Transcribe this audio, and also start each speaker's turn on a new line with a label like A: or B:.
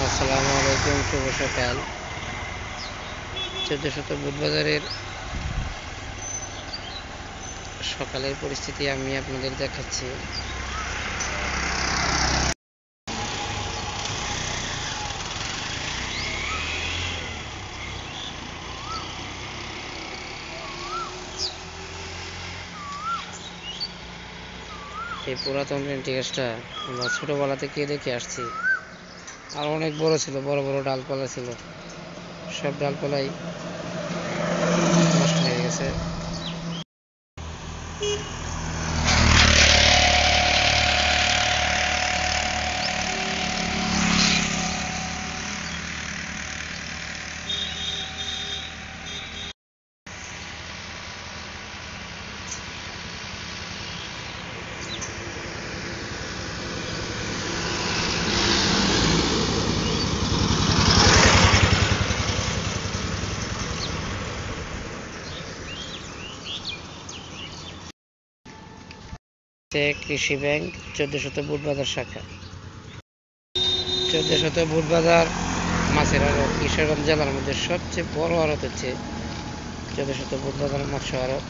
A: আসসালামু আলাইকুম, শুভ সকাল। 1400 বুধবাজারের সকালের পরিস্থিতি আমি আপনাদের দেখাচ্ছি। এই পুরাতন রেন্টি গাছটা আমরা ছোটবেলা থেকে দেখে আসছি। আর অনেক বড় ছিল, বড় বড় ডালপালা ছিল, সব ডালপালাই নষ্ট হয়ে গেছে। কৃষি ব্যাংক 1400 বুধবাজার শাখা। 1400 বুধবাজার মাছের আড়ত কিশোরগঞ্জ জেলার মধ্যে সবচেয়ে বড় আড়ত হচ্ছে 1400 বুধবাজার মৎস্য আড়ত।